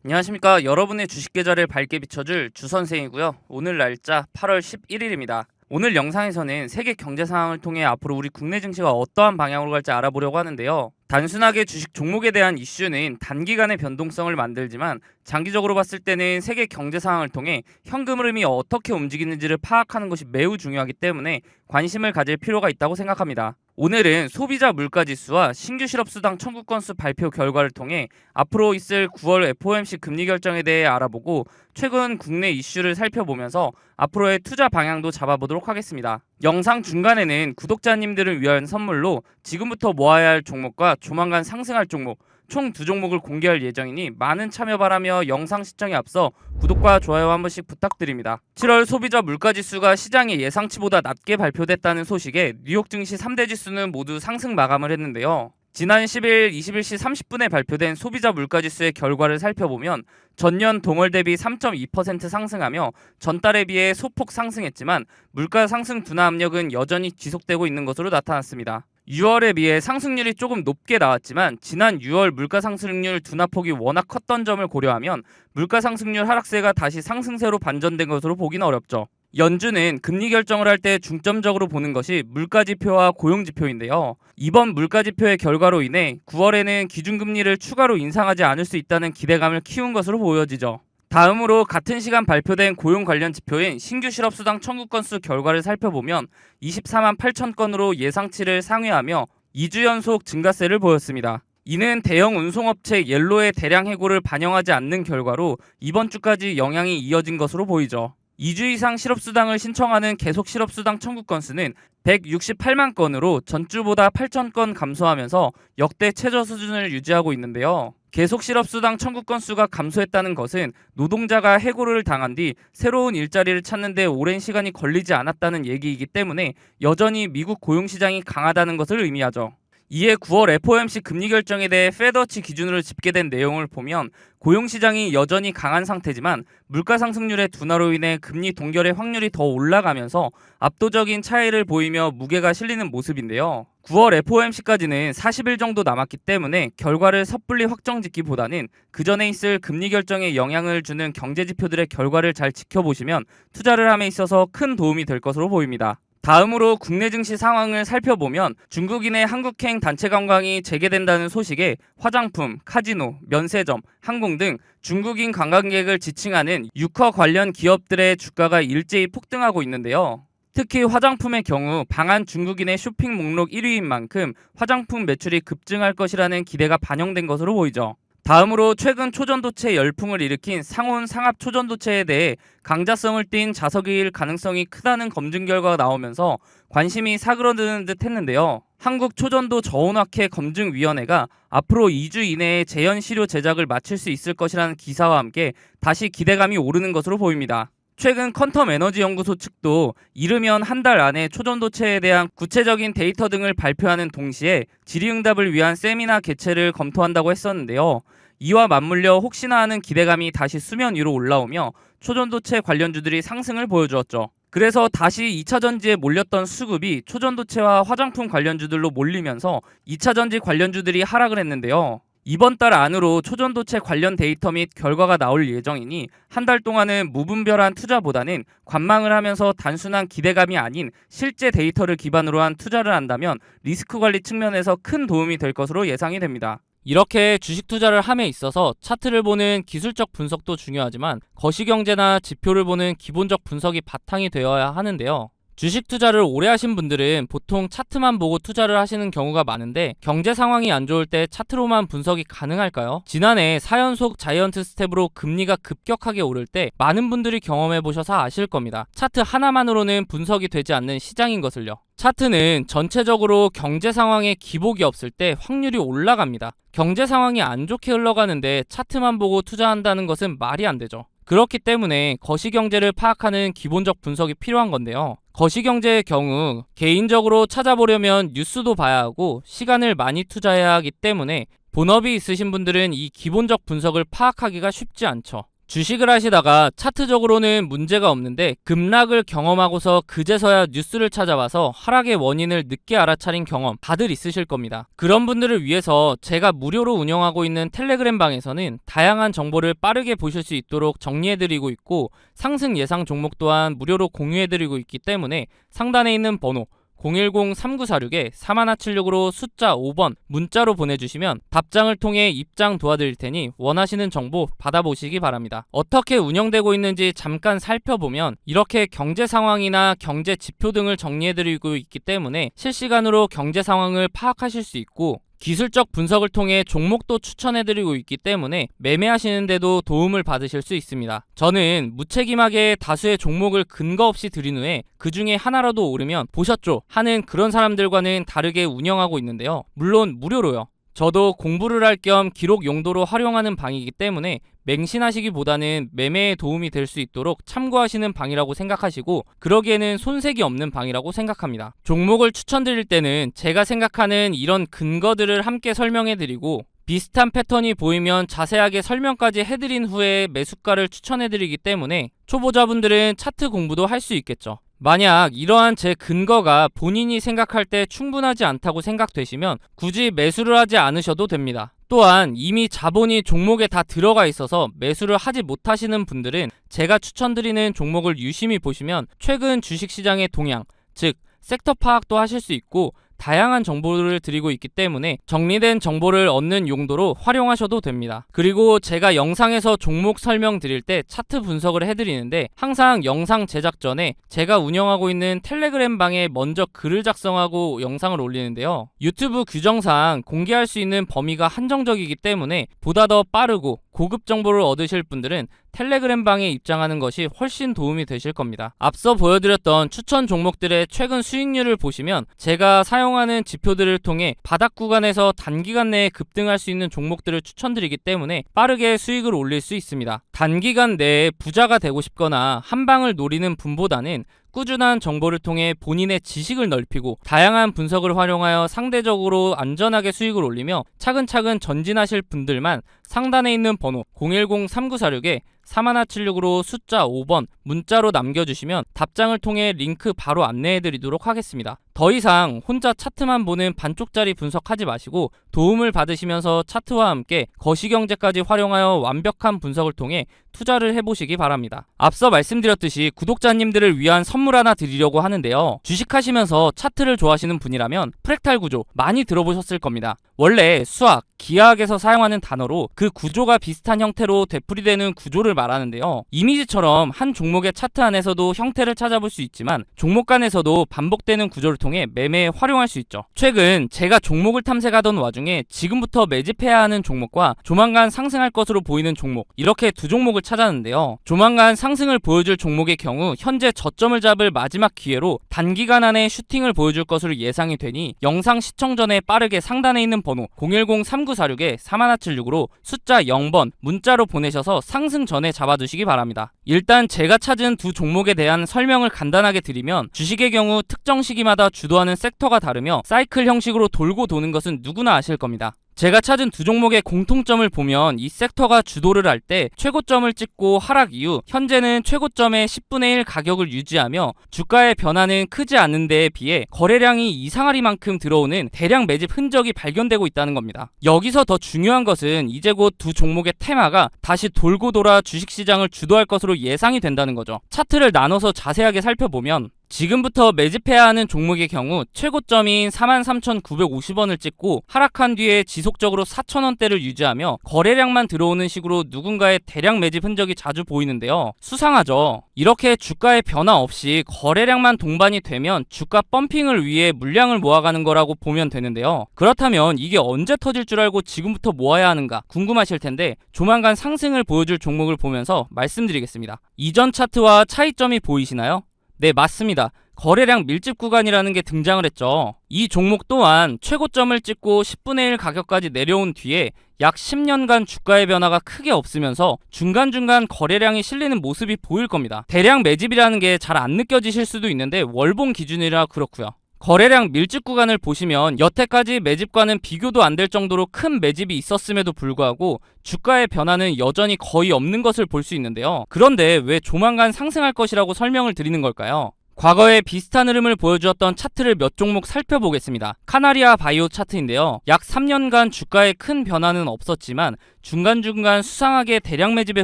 안녕하십니까. 여러분의 주식 계좌를 밝게 비춰줄 주선생이고요. 오늘 날짜 8월 11일입니다. 오늘 영상에서는 세계 경제 상황을 통해 앞으로 우리 국내 증시가 어떠한 방향으로 갈지 알아보려고 하는데요. 단순하게 주식 종목에 대한 이슈는 단기간의 변동성을 만들지만 장기적으로 봤을 때는 세계 경제 상황을 통해 현금 흐름이 어떻게 움직이는지를 파악하는 것이 매우 중요하기 때문에 관심을 가질 필요가 있다고 생각합니다. 오늘은 소비자 물가지수와 신규 실업수당 청구 건수 발표 결과를 통해 앞으로 있을 9월 FOMC 금리 결정에 대해 알아보고 최근 국내 이슈를 살펴보면서 앞으로의 투자 방향도 잡아보도록 하겠습니다. 영상 중간에는 구독자님들을 위한 선물로 지금부터 모아야 할 종목과 조만간 상승할 종목 총 2종목을 공개할 예정이니 많은 참여 바라며 영상 시청에 앞서 구독과 좋아요 한 번씩 부탁드립니다. 7월 소비자 물가지수가 시장의 예상치보다 낮게 발표됐다는 소식에 뉴욕 증시 3대 지수는 모두 상승 마감을 했는데요. 지난 10일 21시 30분에 발표된 소비자 물가지수의 결과를 살펴보면 전년 동월 대비 3.2% 상승하며 전달에 비해 소폭 상승했지만 물가 상승 둔화 압력은 여전히 지속되고 있는 것으로 나타났습니다. 6월에 비해 상승률이 조금 높게 나왔지만 지난 6월 물가 상승률 둔화폭이 워낙 컸던 점을 고려하면 물가 상승률 하락세가 다시 상승세로 반전된 것으로 보기는 어렵죠. 연준은 금리 결정을 할 때 중점적으로 보는 것이 물가지표와 고용지표인데요. 이번 물가지표의 결과로 인해 9월에는 기준금리를 추가로 인상하지 않을 수 있다는 기대감을 키운 것으로 보여지죠. 다음으로 같은 시간 발표된 고용 관련 지표인 신규 실업수당 청구 건수 결과를 살펴보면 24만 8천 건으로 예상치를 상회하며 2주 연속 증가세를 보였습니다. 이는 대형 운송업체 옐로의 대량 해고를 반영하지 않는 결과로 이번 주까지 영향이 이어진 것으로 보이죠. 2주 이상 실업수당을 신청하는 계속 실업수당 청구 건수는 168만 건으로 전주보다 8천 건 감소하면서 역대 최저 수준을 유지하고 있는데요. 계속 실업수당 청구 건수가 감소했다는 것은 노동자가 해고를 당한 뒤 새로운 일자리를 찾는 데 오랜 시간이 걸리지 않았다는 얘기이기 때문에 여전히 미국 고용시장이 강하다는 것을 의미하죠. 이에 9월 FOMC 금리 결정에 대해 페드워치 기준으로 집계된 내용을 보면 고용시장이 여전히 강한 상태지만 물가 상승률의 둔화로 인해 금리 동결의 확률이 더 올라가면서 압도적인 차이를 보이며 무게가 실리는 모습인데요. 9월 FOMC까지는 40일 정도 남았기 때문에 결과를 섣불리 확정짓기보다는 그 전에 있을 금리 결정에 영향을 주는 경제지표들의 결과를 잘 지켜보시면 투자를 함에 있어서 큰 도움이 될 것으로 보입니다. 다음으로 국내 증시 상황을 살펴보면 중국인의 한국행 단체 관광이 재개된다는 소식에 화장품, 카지노, 면세점, 항공 등 중국인 관광객을 지칭하는 유커 관련 기업들의 주가가 일제히 폭등하고 있는데요. 특히 화장품의 경우 방한 중국인의 쇼핑 목록 1위인 만큼 화장품 매출이 급증할 것이라는 기대가 반영된 것으로 보이죠. 다음으로 최근 초전도체 열풍을 일으킨 상온 상압 초전도체에 대해 강자성을 띈 자석일 가능성이 크다는 검증 결과가 나오면서 관심이 사그러드는 듯 했는데요. 한국초전도 저온화캐 검증위원회가 앞으로 2주 이내에 재현시료 제작을 마칠 수 있을 것이라는 기사와 함께 다시 기대감이 오르는 것으로 보입니다. 최근 퀀텀 에너지 연구소 측도 이르면 한 달 안에 초전도체에 대한 구체적인 데이터 등을 발표하는 동시에 질의응답을 위한 세미나 개최를 검토한다고 했었는데요. 이와 맞물려 혹시나 하는 기대감이 다시 수면 위로 올라오며 초전도체 관련주들이 상승을 보여주었죠. 그래서 다시 2차전지에 몰렸던 수급이 초전도체와 화장품 관련주들로 몰리면서 2차전지 관련주들이 하락을 했는데요. 이번 달 안으로 초전도체 관련 데이터 및 결과가 나올 예정이니 한 달 동안은 무분별한 투자보다는 관망을 하면서 단순한 기대감이 아닌 실제 데이터를 기반으로 한 투자를 한다면 리스크 관리 측면에서 큰 도움이 될 것으로 예상이 됩니다. 이렇게 주식 투자를 함에 있어서 차트를 보는 기술적 분석도 중요하지만 거시경제나 지표를 보는 기본적 분석이 바탕이 되어야 하는데요. 주식 투자를 오래 하신 분들은 보통 차트만 보고 투자를 하시는 경우가 많은데 경제 상황이 안 좋을 때 차트로만 분석이 가능할까요? 지난해 4연속 자이언트 스텝으로 금리가 급격하게 오를 때 많은 분들이 경험해 보셔서 아실 겁니다. 차트 하나만으로는 분석이 되지 않는 시장인 것을요. 차트는 전체적으로 경제 상황에 기복이 없을 때 확률이 올라갑니다. 경제 상황이 안 좋게 흘러가는데 차트만 보고 투자한다는 것은 말이 안 되죠. 그렇기 때문에 거시경제를 파악하는 기본적 분석이 필요한 건데요. 거시경제의 경우 개인적으로 찾아보려면 뉴스도 봐야 하고 시간을 많이 투자해야 하기 때문에 본업이 있으신 분들은 이 기본적 분석을 파악하기가 쉽지 않죠. 주식을 하시다가 차트적으로는 문제가 없는데 급락을 경험하고서 그제서야 뉴스를 찾아봐서 하락의 원인을 늦게 알아차린 경험 다들 있으실 겁니다. 그런 분들을 위해서 제가 무료로 운영하고 있는 텔레그램 방에서는 다양한 정보를 빠르게 보실 수 있도록 정리해드리고 있고, 상승 예상 종목 또한 무료로 공유해드리고 있기 때문에 상단에 있는 번호 010-3946-4176으로 숫자 5번 문자로 보내주시면 답장을 통해 입장 도와드릴 테니 원하시는 정보 받아보시기 바랍니다. 어떻게 운영되고 있는지 잠깐 살펴보면 이렇게 경제 상황이나 경제 지표 등을 정리해드리고 있기 때문에 실시간으로 경제 상황을 파악하실 수 있고, 기술적 분석을 통해 종목도 추천해드리고 있기 때문에 매매하시는데도 도움을 받으실 수 있습니다. 저는 무책임하게 다수의 종목을 근거 없이 드린 후에 그 중에 하나라도 오르면 보셨죠? 하는 그런 사람들과는 다르게 운영하고 있는데요. 물론 무료로요. 저도 공부를 할 겸 기록 용도로 활용하는 방이기 때문에 맹신하시기보다는 매매에 도움이 될 수 있도록 참고하시는 방이라고 생각하시고, 그러기에는 손색이 없는 방이라고 생각합니다. 종목을 추천드릴 때는 제가 생각하는 이런 근거들을 함께 설명해드리고, 비슷한 패턴이 보이면 자세하게 설명까지 해드린 후에 매수가를 추천해드리기 때문에 초보자분들은 차트 공부도 할 수 있겠죠. 만약 이러한 제 근거가 본인이 생각할 때 충분하지 않다고 생각되시면 굳이 매수를 하지 않으셔도 됩니다. 또한 이미 자본이 종목에 다 들어가 있어서 매수를 하지 못하시는 분들은 제가 추천드리는 종목을 유심히 보시면 최근 주식시장의 동향, 즉 섹터 파악도 하실 수 있고, 다양한 정보를 드리고 있기 때문에 정리된 정보를 얻는 용도로 활용하셔도 됩니다. 그리고 제가 영상에서 종목 설명 드릴 때 차트 분석을 해드리는데, 항상 영상 제작 전에 제가 운영하고 있는 텔레그램 방에 먼저 글을 작성하고 영상을 올리는데요. 유튜브 규정상 공개할 수 있는 범위가 한정적이기 때문에 보다 더 빠르고 고급 정보를 얻으실 분들은 텔레그램 방에 입장하는 것이 훨씬 도움이 되실 겁니다. 앞서 보여드렸던 추천 종목들의 최근 수익률을 보시면 제가 사용하는 지표들을 통해 바닥 구간에서 단기간 내에 급등할 수 있는 종목들을 추천드리기 때문에 빠르게 수익을 올릴 수 있습니다. 단기간 내에 부자가 되고 싶거나 한 방을 노리는 분보다는 꾸준한 정보를 통해 본인의 지식을 넓히고 다양한 분석을 활용하여 상대적으로 안전하게 수익을 올리며 차근차근 전진하실 분들만 상단에 있는 번호 010-3946-4176으로 숫자 5번 문자로 남겨주시면 답장을 통해 링크 바로 안내해드리도록 하겠습니다. 더 이상 혼자 차트만 보는 반쪽짜리 분석하지 마시고 도움을 받으시면서 차트와 함께 거시경제까지 활용하여 완벽한 분석을 통해 투자를 해보시기 바랍니다. 앞서 말씀드렸듯이 구독자님들을 위한 선물 하나 드리려고 하는데요. 주식하시면서 차트를 좋아하시는 분이라면 프랙탈 구조 많이 들어보셨을 겁니다. 원래 수학, 기하학에서 사용하는 단어로 그 구조가 비슷한 형태로 되풀이되는 구조를 말하는데요. 이미지처럼 한 종목의 차트 안에서도 형태를 찾아볼 수 있지만 종목 간에서도 반복되는 구조를 통해 매매에 활용할 수 있죠. 최근 제가 종목을 탐색하던 와중에 지금부터 매집해야 하는 종목과 조만간 상승할 것으로 보이는 종목, 이렇게 두 종목을 찾았는데요. 조만간 상승을 보여줄 종목의 경우 현재 저점을 잡을 마지막 기회로 단기간 안에 슈팅을 보여줄 것으로 예상이 되니 영상 시청 전에 빠르게 상단에 있는 번호 010-3946-4176으로 숫자 0번 문자로 보내셔서 상승 전에 잡아두시기 바랍니다. 일단 제가 찾은 두 종목에 대한 설명을 간단하게 드리면, 주식의 경우 특정 시기마다 주도하는 섹터가 다르며 사이클 형식으로 돌고 도는 것은 누구나 아실 겁니다. 제가 찾은 두 종목의 공통점을 보면 이 섹터가 주도를 할 때 최고점을 찍고 하락 이후 현재는 최고점의 10분의 1 가격을 유지하며 주가의 변화는 크지 않은 데에 비해 거래량이 이상하리만큼 들어오는 대량 매집 흔적이 발견되고 있다는 겁니다. 여기서 더 중요한 것은 이제 곧 두 종목의 테마가 다시 돌고 돌아 주식시장을 주도할 것으로 예상이 된다는 거죠. 차트를 나눠서 자세하게 살펴보면 지금부터 매집해야 하는 종목의 경우 최고점인 43,950원을 찍고 하락한 뒤에 지속적으로 4,000원대를 유지하며 거래량만 들어오는 식으로 누군가의 대량 매집 흔적이 자주 보이는데요. 수상하죠. 이렇게 주가의 변화 없이 거래량만 동반이 되면 주가 펌핑을 위해 물량을 모아가는 거라고 보면 되는데요. 그렇다면 이게 언제 터질 줄 알고 지금부터 모아야 하는가 궁금하실 텐데, 조만간 상승을 보여줄 종목을 보면서 말씀드리겠습니다. 이전 차트와 차이점이 보이시나요? 네, 맞습니다. 거래량 밀집 구간이라는 게 등장을 했죠. 이 종목 또한 최고점을 찍고 10분의 1 가격까지 내려온 뒤에 약 10년간 주가의 변화가 크게 없으면서 중간중간 거래량이 실리는 모습이 보일 겁니다. 대량 매집이라는 게 잘 안 느껴지실 수도 있는데 월봉 기준이라 그렇고요. 거래량 밀집 구간을 보시면 여태까지 매집과는 비교도 안 될 정도로 큰 매집이 있었음에도 불구하고 주가의 변화는 여전히 거의 없는 것을 볼 수 있는데요. 그런데 왜 조만간 상승할 것이라고 설명을 드리는 걸까요? 과거에 비슷한 흐름을 보여주었던 차트를 몇 종목 살펴보겠습니다. 카나리아 바이오 차트인데요. 약 3년간 주가에 큰 변화는 없었지만 중간중간 수상하게 대량 매집의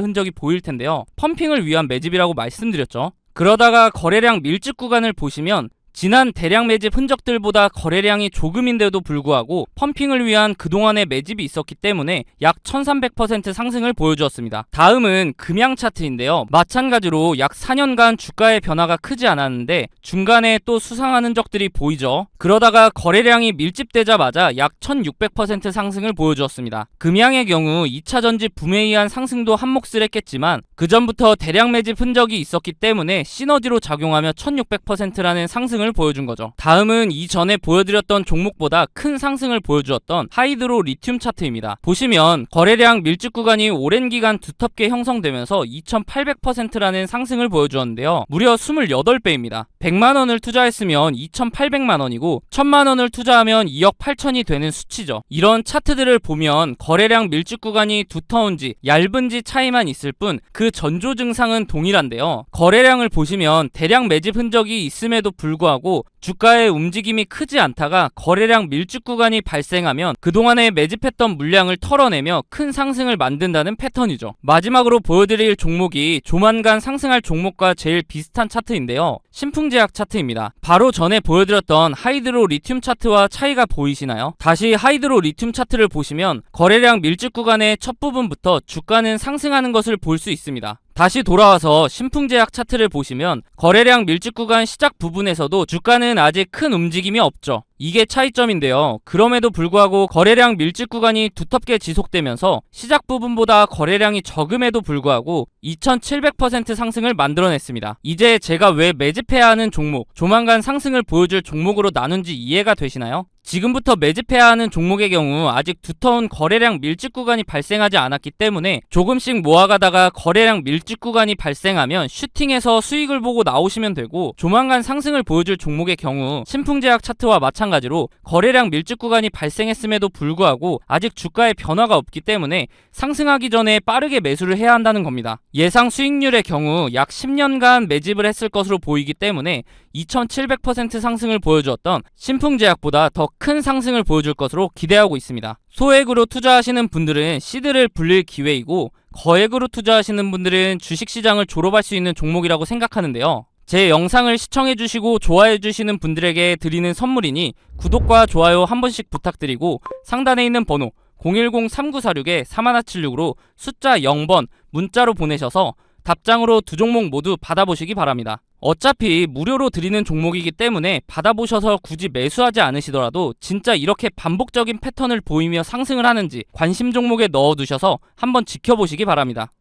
흔적이 보일 텐데요. 펌핑을 위한 매집이라고 말씀드렸죠. 그러다가 거래량 밀집 구간을 보시면 지난 대량 매집 흔적들보다 거래량이 조금인데도 불구하고 펌핑을 위한 그동안의 매집이 있었기 때문에 약 1300% 상승을 보여주었습니다. 다음은 금양 차트인데요. 마찬가지로 약 4년간 주가의 변화가 크지 않았는데 중간에 또 수상한 흔적들이 보이죠. 그러다가 거래량이 밀집되자마자 약 1600% 상승을 보여주었습니다. 금양의 경우 2차 전지 붐에 의한 상승도 한몫을 했겠지만 그 전부터 대량 매집 흔적이 있었기 때문에 시너지로 작용하며 1600%라는 상승을 보여준 거죠. 다음은 이전에 보여드렸던 종목보다 큰 상승을 보여주었던 하이드로 리튬 차트입니다. 보시면 거래량 밀집 구간이 오랜 기간 두텁게 형성되면서 2800%라는 상승을 보여주었는데요. 무려 28배입니다. 100만원을 투자했으면 2800만원이고 1000만원을 투자하면 2억 8천이 되는 수치죠. 이런 차트들을 보면 거래량 밀집 구간이 두터운지 얇은지 차이만 있을 뿐 그 전조 증상은 동일한데요. 거래량을 보시면 대량 매집 흔적이 있음에도 불구하고 주가의 움직임이 크지 않다가 거래량 밀집 구간이 발생하면 그동안에 매집했던 물량을 털어내며 큰 상승을 만든다는 패턴이죠. 마지막으로 보여드릴 종목이 조만간 상승할 종목과 제일 비슷한 차트인데요. 신풍제약 차트입니다. 바로 전에 보여드렸던 하이드로 리튬 차트와 차이가 보이시나요? 다시 하이드로 리튬 차트를 보시면 거래량 밀집 구간의 첫 부분부터 주가는 상승하는 것을 볼 수 있습니다. 다시 돌아와서 신풍제약 차트를 보시면 거래량 밀집 구간 시작 부분에서도 주가는 아직 큰 움직임이 없죠. 이게 차이점인데요. 그럼에도 불구하고 거래량 밀집 구간이 두텁게 지속되면서 시작 부분보다 거래량이 적음에도 불구하고 2700% 상승을 만들어냈습니다. 이제 제가 왜 매집해야 하는 종목, 조만간 상승을 보여줄 종목으로 나눈지 이해가 되시나요? 지금부터 매집해야 하는 종목의 경우 아직 두터운 거래량 밀집 구간이 발생하지 않았기 때문에 조금씩 모아가다가 거래량 밀집 구간이 발생하면 슈팅해서 수익을 보고 나오시면 되고, 조만간 상승을 보여줄 종목의 경우 신풍제약 차트와 마찬가지로 거래량 밀집 구간이 발생했음에도 불구하고 아직 주가의 변화가 없기 때문에 상승하기 전에 빠르게 매수를 해야 한다는 겁니다. 예상 수익률의 경우 약 10년간 매집을 했을 것으로 보이기 때문에 2700% 상승을 보여주었던 신풍제약보다 더 큰 상승을 보여줄 것으로 기대하고 있습니다. 소액으로 투자하시는 분들은 시드를 불릴 기회이고, 거액으로 투자하시는 분들은 주식시장을 졸업할 수 있는 종목이라고 생각하는데요. 제 영상을 시청해주시고 좋아해주시는 분들에게 드리는 선물이니 구독과 좋아요 한 번씩 부탁드리고, 상단에 있는 번호 010-3946-3176으로 숫자 0번 문자로 보내셔서 답장으로 두 종목 모두 받아보시기 바랍니다. 어차피 무료로 드리는 종목이기 때문에 받아보셔서 굳이 매수하지 않으시더라도 진짜 이렇게 반복적인 패턴을 보이며 상승을 하는지 관심 종목에 넣어두셔서 한번 지켜보시기 바랍니다.